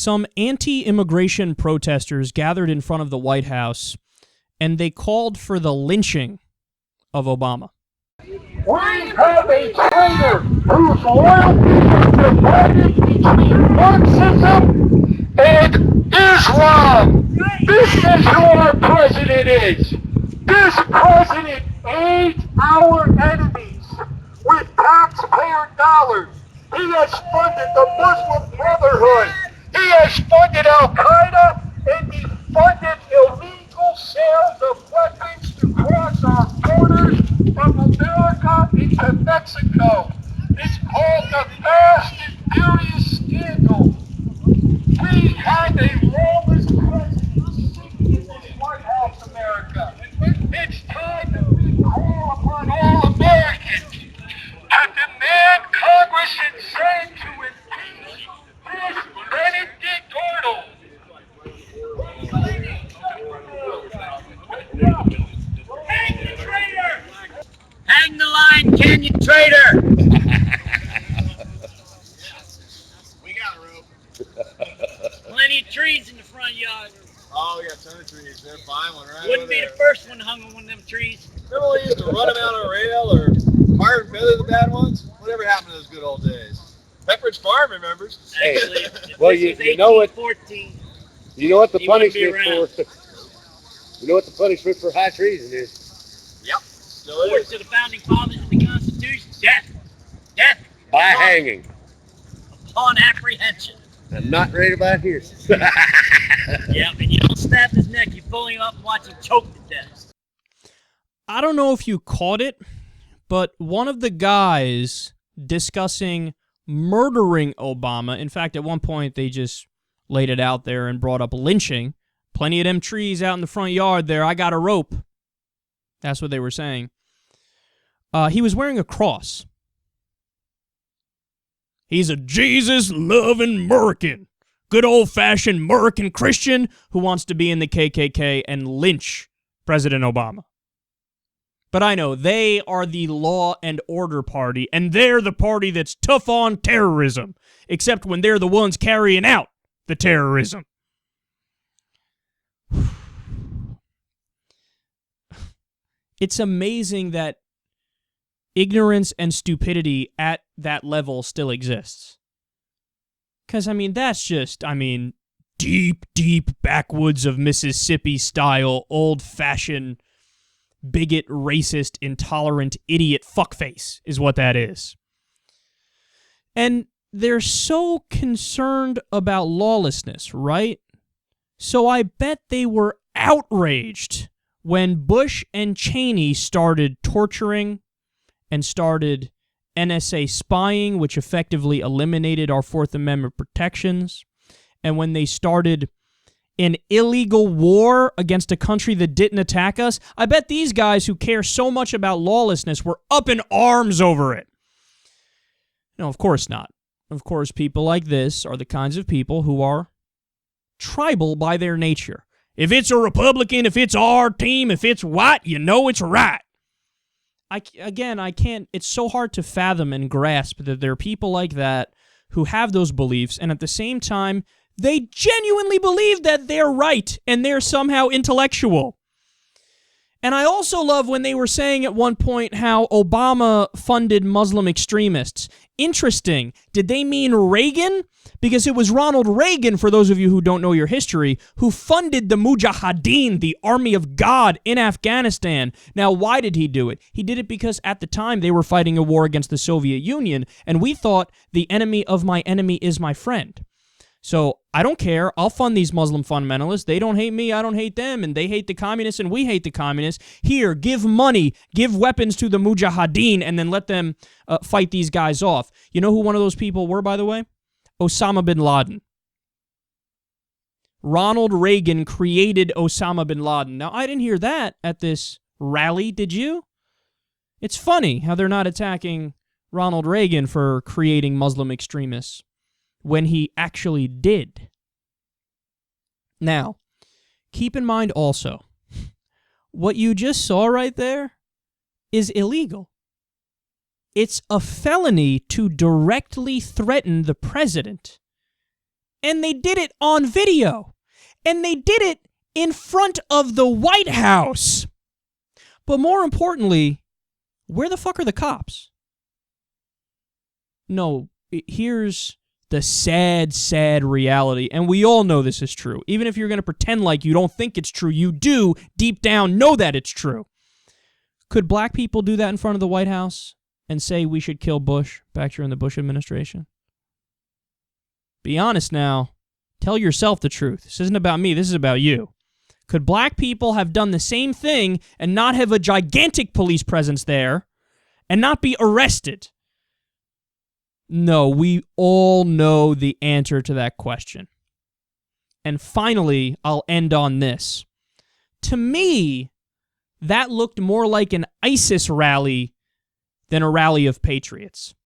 some anti-immigration protesters gathered in front of the White House, and they called for the lynching of Obama. We have a traitor whose loyalty is divided between Marxism and Islam. This is who our president is. This president aids our enemies with taxpayer dollars. He has funded the Muslim Brotherhood. He has funded Al-Qaeda, and he funded illegal sales of weapons to cross our borders from America into Mexico. It's called the Fast and Furious Scandal. We have a lawless president sitting in this White House, America. It's time that we call upon all Americans to demand Congress insane to impeach this Benedict Arnold. Hang the traitor! Hang the line, Kenyan traitor! We got a rope. Plenty of trees in the front yard. Oh, yeah, ton of trees. They're fine one right Wouldn't over be there. the first one hung on one of them trees. Remember when we used to run them out on a rail or fire and feather the bad ones? Whatever happened to those good old days? Pepperidge Farm remembers. Actually, well, this you was know what? 1814. You know what the He wouldn't be punishment around. for? You know what the punishment for high treason is? Yep. Still According is. to the founding fathers of the Constitution, death. Death. By upon- hanging. Upon apprehension. I'm not ready about here. Yeah, and you don't snap his neck, you pull him up and watch him choke to death. I don't know if you caught it, but one of the guys discussing murdering Obama, in fact, at one point they just laid it out there and brought up lynching. Plenty of them trees out in the front yard there. I got a rope. That's what they were saying. He was wearing a cross. He's a Jesus-loving American. Good old-fashioned American Christian who wants to be in the KKK and lynch President Obama. But I know, they are the law and order party, and they're the party that's tough on terrorism, except when they're the ones carrying out the terrorism. It's amazing that ignorance and stupidity at that level still exists. Because, I mean, that's just, deep, deep backwoods of Mississippi style, old-fashioned, bigot, racist, intolerant, idiot fuckface is what that is. And they're so concerned about lawlessness, right? So I bet they were outraged when Bush and Cheney started torturing and started NSA spying, which effectively eliminated our Fourth Amendment protections, and when they started an illegal war against a country that didn't attack us. I bet these guys who care so much about lawlessness were up in arms over it. No, of course not. Of course, people like this are the kinds of people who are tribal by their nature. If it's a Republican, if it's our team, if it's white, you know it's right. I can't, it's so hard to fathom and grasp that there are people like that who have those beliefs, and at the same time, they genuinely believe that they're right and they're somehow intellectual. And I also love when they were saying at one point how Obama funded Muslim extremists. Interesting. Did they mean Reagan? Because it was Ronald Reagan, for those of you who don't know your history, who funded the Mujahideen, the Army of God in Afghanistan. Now, why did he do it? He did it because at the time they were fighting a war against the Soviet Union, and we thought the enemy of my enemy is my friend. So I don't care. I'll fund these Muslim fundamentalists. They don't hate me. I don't hate them. And they hate the communists and we hate the communists. Here, give money, give weapons to the Mujahideen, and then let them fight these guys off. You know who one of those people were, by the way? Osama bin Laden. Ronald Reagan created Osama bin Laden. Now, I didn't hear that at this rally, did you? It's funny how they're not attacking Ronald Reagan for creating Muslim extremists when he actually did. Now, keep in mind also, what you just saw right there is illegal. It's a felony to directly threaten the president And they did it on video. And they did it in front of the White House. But more importantly, where the fuck are the cops? No, here's the sad, sad reality. And we all know this is true. Even if you're going to pretend like you don't think it's true, you do deep down know that it's true. Could black people do that in front of the White House and say we should kill Bush back during the Bush administration? Be honest now. Tell yourself the truth. This isn't about me. This is about you. Could black people have done the same thing and not have a gigantic police presence there and not be arrested? No, we all know the answer to that question. And finally, I'll end on this. To me, that looked more like an ISIS rally than a rally of patriots.